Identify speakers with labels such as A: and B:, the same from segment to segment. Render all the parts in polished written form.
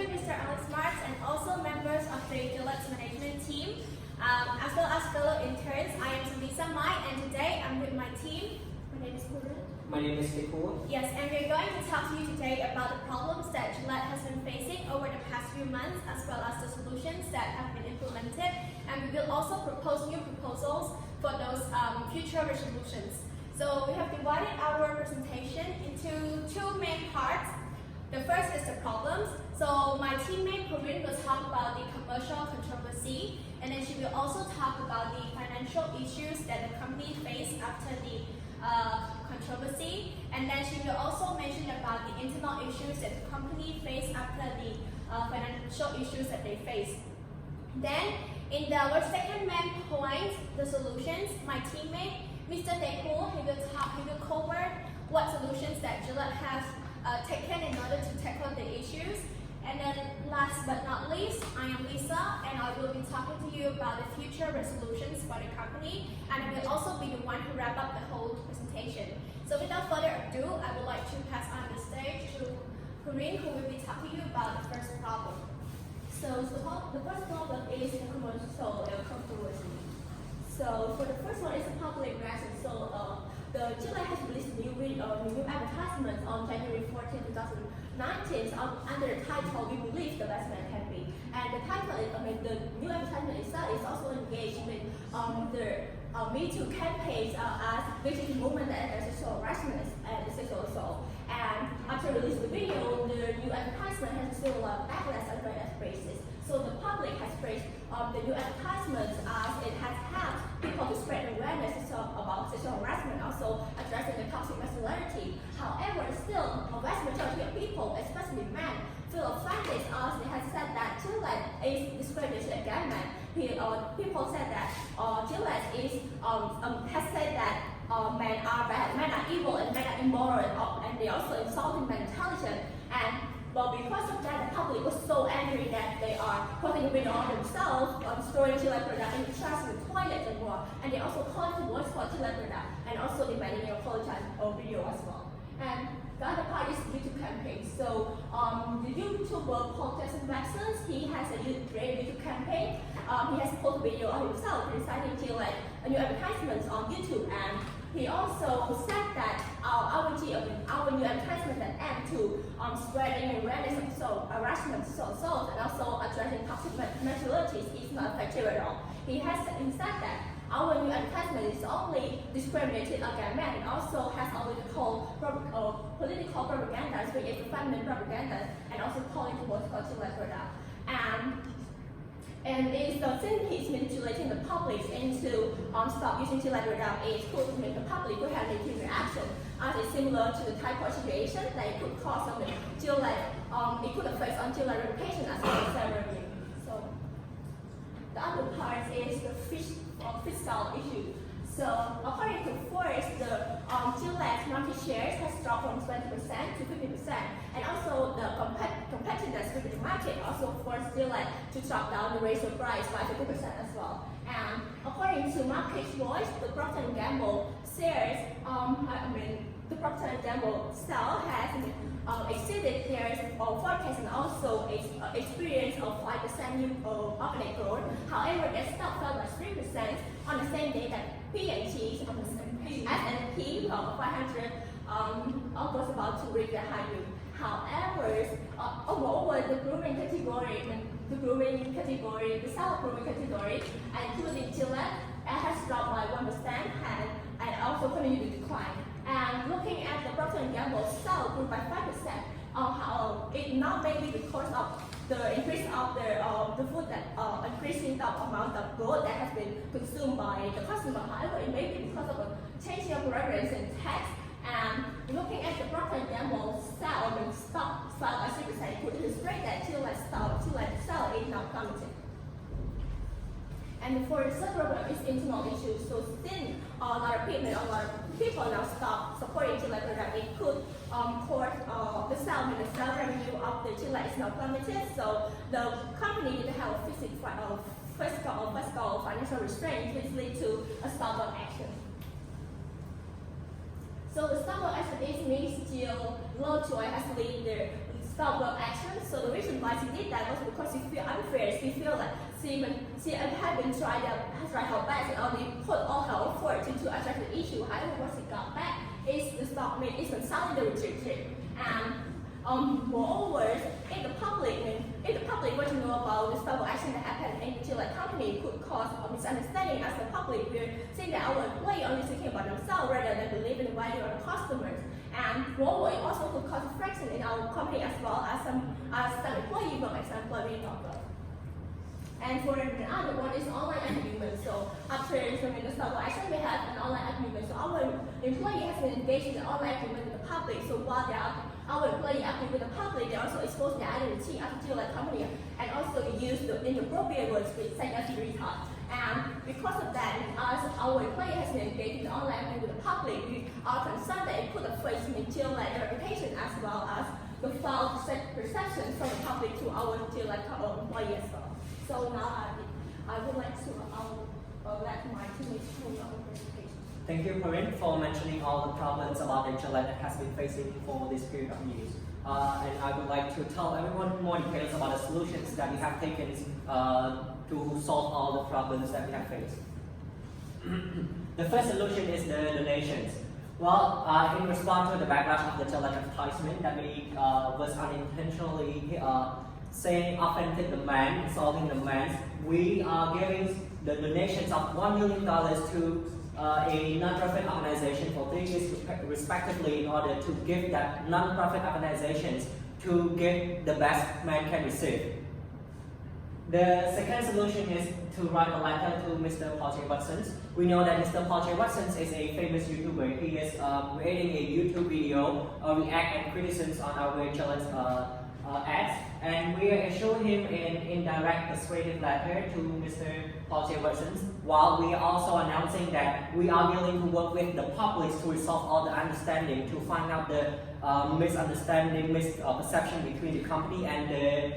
A: Manager, Mr. Alex Marks, and also members of the Gillette's management team, as well as fellow interns. I am Lisa Mai, and today I'm with my team. My name is Pura.
B: My name is Kikua.
A: Yes, and we're going to talk to you today about the problems that Gillette has been facing over the past few months, as well as the solutions that have been implemented, and we will also propose new proposals for those future resolutions. So we have divided our presentation into two main parts. The first is the problems. So my teammate Corinne will talk about the commercial controversy, and then she will also talk about the financial issues that the company faced after the controversy, and then she will also mention about the internal issues that the company faced after the financial issues that they faced. Then, in our second main point, the solutions, my teammate, Mr. Dekul, he will cover what solutions that Gillette has taken in order to tackle the issues. And then last but not least, I am Lisa, and I will be talking to you about the future resolutions for the company, and I will also be the one who wrap up the whole presentation. So without further ado, I would like to pass on the stage to Corinne, who will be talking to you about the first problem.
C: So the first problem is the commercial controversy. So for the first one is the public reaction. So the Gillette has released new advertisements on January 14, 2019 under the title "We Believe the Best Man Can Be." And the title is, the new advertisement itself is also engaged with the Me Too campaigns, which is a movement that addresses sexual harassment and sexual assault. And after releasing the video, the new advertisement has received a lot of backlash as well as praises. So the public has praised the new advertisements as it has helped people to spread awareness about sexual harassment, also addressing the toxic masculinity. However, still, a vast majority of people, especially men, feel offended as it has said that Gillette is discriminating against men. People said that Gillette has said that men are bad, men are evil, and men are immoral, and they also insulting men's intelligence. But because of that, the public was so angry that they are putting a video on themselves, destroying Gillette product in the trash, in the toilets, and more. And they also called the voice for Gillette product, and also demanding an apologize or video as well. And the other part is YouTube campaign. So the YouTuber Paul Jackson Maxons, he has a great YouTube campaign. He has posted a video of himself reciting Gillette new advertisements on YouTube, and he also said that our new advertisement that aim to spreading awareness of sexual harassment, sexual assault, and also addressing toxic masculinities is not effective at all. He said that our new advertisement is only discriminated against men, and also has only called political propaganda, which is feminine propaganda, and also calling towards Gillette product. And since he's manipulating the public into stop using Gillette product, it could make the public to have negative reaction, as it's similar to the type of situation that it could cause on the Gillette, it could affect on Gillette reputation as well as their revenue. So the other part is the fiscal issue. So according to Forbes, the Gillette's market shares has dropped from 20% to 50%, and also the competitiveness with the market also forced Gillette to drop down the ratio price by 50% as well. And according to Market Voice, the Procter & Gamble shares, the Procter & Gamble sale has exceeded their forecast and also experienced a 5% new organic growth. However, their stock fell by 3% on the same day that P&G, S&P 500 was about to reach their high yield. However, moreover, the grooming category, the self-grooming category, including Gillette, has dropped by 1% and also continued to decline. And looking at the Procter & Gamble sale grew by 5%. It not mainly because of the increase of the food that increasing the amount of good that has been consumed by the customer. However, it may be because of a changing of preference and tax. And looking at the Procter & Gamble sale, the stock fell by 3%. It could illustrate that Gillette sale is now plummeting. And for the third problem is internal issues. So since a lot of people now stop supporting Gillette product, it could cause the sales revenue of the Gillette is now plummeted. So the company didn't have a fiscal financial restraint, which lead to a stop action. So the stop action is means still low joy has lead the stop work action. So the reason why she did that was because she feel unfair. She feel like she had been tried her best and only put all her effort into address the issue. However, what she got back is the stock is consolidated and moreover, if the public were to know about the stock action that happened in the Gillette company, could cause a misunderstanding as the public will think that our employee only thinking about themselves rather than believing the value of the customers. And moreover, it also could cause friction in our company as well as some employee will make some employment problem. And for the other one is online agreement. So after implementing the stock action, we have an online agreement. So our employee has been engaged in the online agreement with the public. So while our employee acting with the public, they also expose their identity as a Gillette company and also use the inappropriate words such as retard. And because of that, as our employee has been engaged in the online agreement with the public, we are concerned that it could affect Gillette reputation as well as the false perception from the public to our Gillette employee as well. So now I would like to let my teammates show our presentation.
B: Thank you, Corinne, for mentioning all the problems about the Gillette that has been facing for this period of years. And I would like to tell everyone more details about the solutions that we have taken to solve all the problems that we have faced. The first solution is the donations. Well, in response to the backlash of the Gillette advertisement that we was unintentionally saying authentic demand, solving demands, we are giving the donations of $1 million to a non-profit organization for 3 years respectively in order to give that non-profit organizations to give the best man can receive. The second solution is to write a letter to Mr. Paul J. Watson. We know that Mr. Paul J. Watson is a famous YouTuber. He is creating a YouTube video, react and criticisms on our Gillette ads, and we issue him an indirect persuasive letter to Mr. Paul J. Watson, while we are also announcing that we are willing to work with the public to resolve all the understanding, to find out the misunderstanding, misperception between the company and the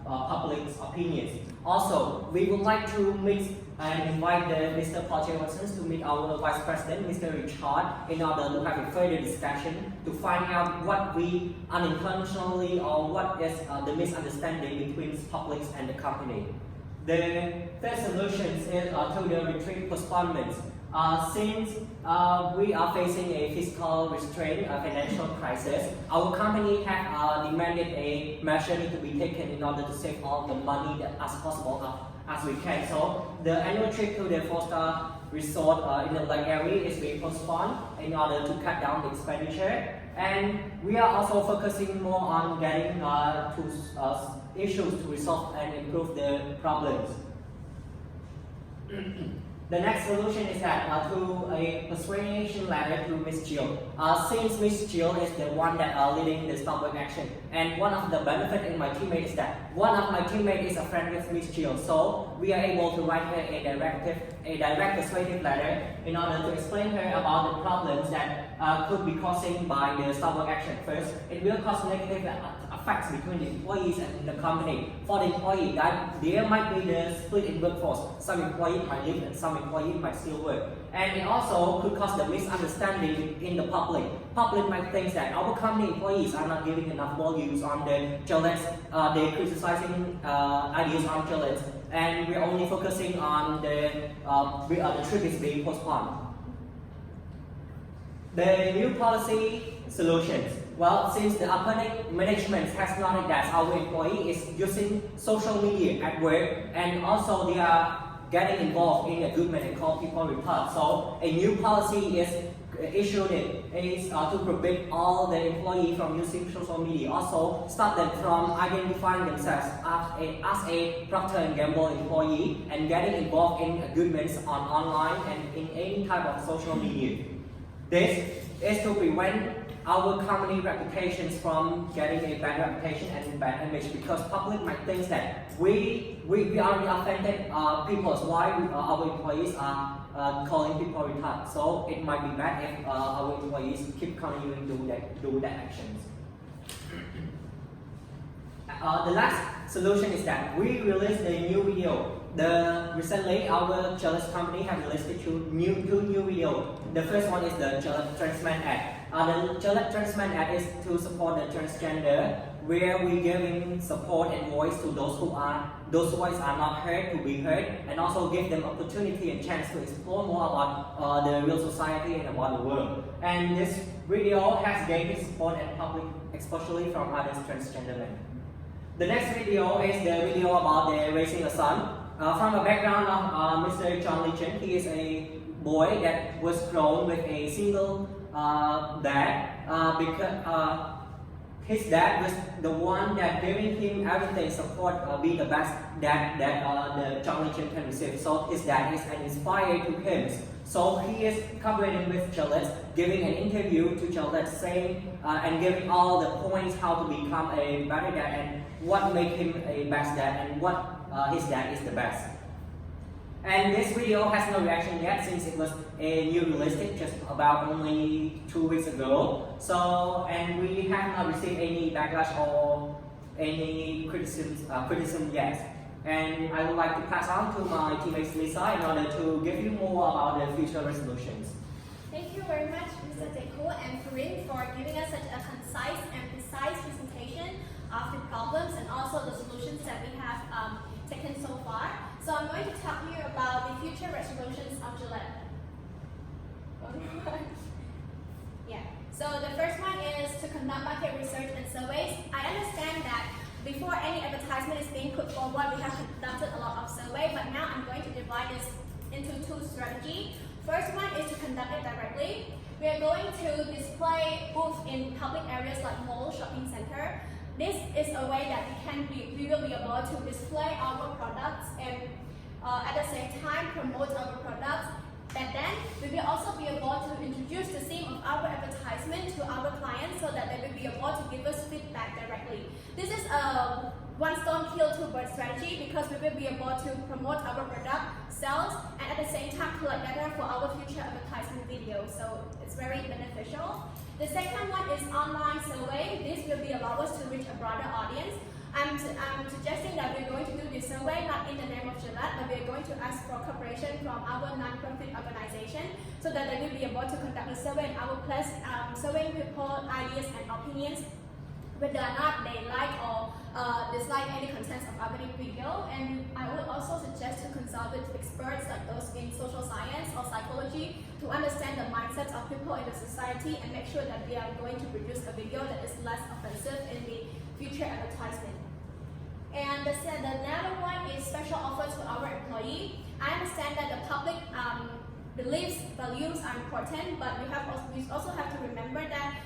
B: public's opinions. Also, we would like to meet and invite Mr. Paul J. Watson to meet our Vice President, Mr. Richard, in order to have a further discussion to find out what we unintentionally or what is the misunderstanding between the public and the company. The third solution is to the retreat postponements. Since we are facing a fiscal restraint, a financial crisis, our company have demanded a measure to be taken in order to save all the money that as possible as we can. So the annual trip to the 4-star resort in the Lake area is being postponed in order to cut down the expenditure. And we are also focusing more on getting to issues to resolve and improve the problems. The next solution is that to a persuasion letter to Ms. Jill. Since Ms. Jill is the one that leading the stop work action, and one of the benefits in my teammate is that one of my teammates is a friend with Ms. Jill, so we are able to write her a direct persuasive letter in order to explain her about the problems that could be causing by the stop work action. First, it will cause negative effects between the employees and the company. For the employee, that there might be the split in workforce. Some employees might leave and some employees might still work. And it also could cause the misunderstanding in the public. Public might think that our company employees are not giving enough volumes on the Gillette, they're criticizing ideas on Gillette, and we're only focusing on the trip is being postponed. The new policy solutions. Well, since the upcoming management has noted that our employee is using social media at work, and also they are getting involved in recruitment and call people report. So a new policy is issued to prevent all the employees from using social media. Also, stop them from identifying themselves as a Procter & Gamble employee and getting involved in recruitments on online and in any type of social media. This is to prevent our company reputations from getting a bad reputation and bad image, because public might think that we are the authentic people. Why our employees are calling people retarded? So it might be bad if our employees keep continuing to do that actions. The last solution is that we released a new video. Recently, our Gillette company have released two new videos. The first one is the Gillette Transman ad. The Gillette Transman ad is to support the transgender, where we giving support and voice to those voices are not heard to be heard, and also give them opportunity and chance to explore more about the real society and about the world. And this video has gained support and public, especially from other transgender men. The next video is the video about the raising a son. From the background of Mr. John Lichen, he is a boy that was grown with a single dad because his dad was the one that giving him everything, support, be the best dad that the John Lichen can receive. So his dad is an inspired to him. So he is cooperating with Gillette, giving an interview to Gillette, saying and giving all the points how to become a better dad and what made him a best dad and what his dad is the best. And this video has no reaction yet since it was a new release just about only 2 weeks ago. So, and we have not received any backlash or any criticism yet. And I would like to pass on to my teammates Lisa in order to give you more about the future resolutions.
A: Thank you very much, Mr. Deko and Corinne, for giving us such a concise and precise presentation of the problems and also the solutions that we have taken so far. So I'm going to talk to you about the future resolutions of Gillette. Yeah. So the first one is to conduct market research and surveys. I understand that before any advertisement is being put forward, we have conducted a lot of survey, but now I'm going to divide this into 2 strategies. First one is to conduct it directly. We are going to display booths in public areas like malls, shopping center. This is a way that we will be able to display our products and at the same time promote our products. And then we will also be able to introduce the theme of our advertisement to our clients so that they will be able to give us feedback directly. This is a one stone kill 2 bird strategy because we will be able to promote our product sales and at the same time collect data for our future advertisement videos. So it's very beneficial. The second one is online survey. This will be allow us to reach a broader audience. I'm suggesting that we're going to do this survey not in the name of Gillette, but we're going to ask for cooperation from our non-profit organization so that they will be able to conduct a survey in our place, surveying people ideas and opinions, whether or not they like or dislike any contents of our video. And I would also suggest to consult with experts like those in social science or psychology to understand the mindsets of people in the society and make sure that we are going to produce a video that is less offensive in the future advertisement. And the another one is special offers for our employee. I understand that the public beliefs, values are important, but we also have to remember that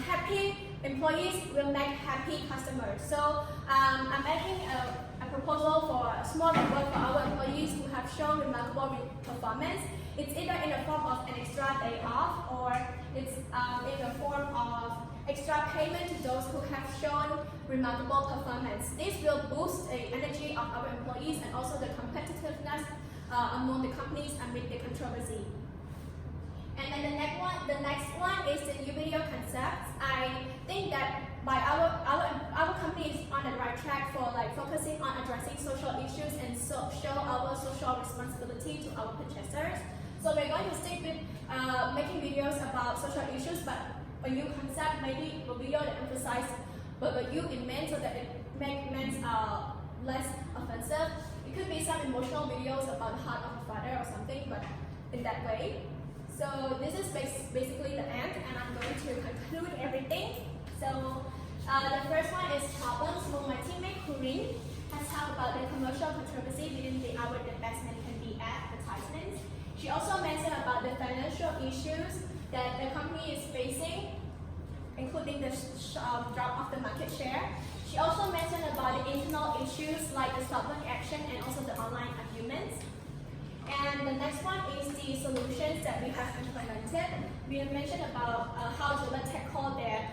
A: happy employees will make happy customers. So I'm making a proposal for a small reward for our employees who have shown remarkable performance. It's either in the form of an extra day off or it's in the form of extra payment to those who have shown remarkable performance. This will boost the energy of our employees and also the competitiveness among the companies amid the controversy. And then the next one is the new video concepts. I think that by our company is on the right track for focusing on addressing social issues and show our social responsibility to our purchasers. So we're going to stick with making videos about social issues, but a new concept, maybe a video that emphasizes what you in men so that it makes men less offensive. It could be some emotional videos about the heart of a father or something, but in that way. So this is basically the end, and I'm going to conclude everything. So the first one is problems. So my teammate Corinne has talked about the commercial controversy within the hour the best man can be advertisements. She also mentioned about the financial issues that the company is facing, including the drop of the market share. She also mentioned about the internal issues like the stop-loss action and also the online arguments. And the next one is the solutions that we have implemented. We have mentioned about how Gillette tackled their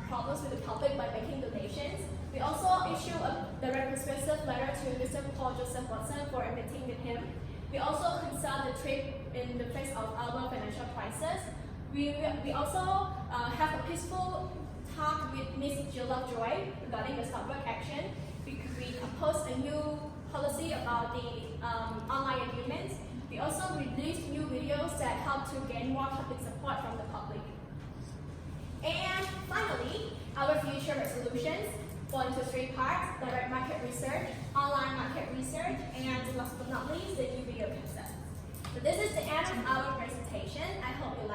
A: problems with the public by making donations. We also issued a direct persuasive letter to Mr. Paul Joseph Watson for a meeting with him. We also consult the trip in the face of our financial crisis. We also have a peaceful talk with Ms. Jill Lovejoy regarding the stop-work action. We proposed a new policy about the online agreements. We also released new videos that help to gain more public support from the public. And finally, our future resolutions fall into three parts: direct market research, online market research, and last but not least, the new video concept. So this is the end of our presentation. I hope you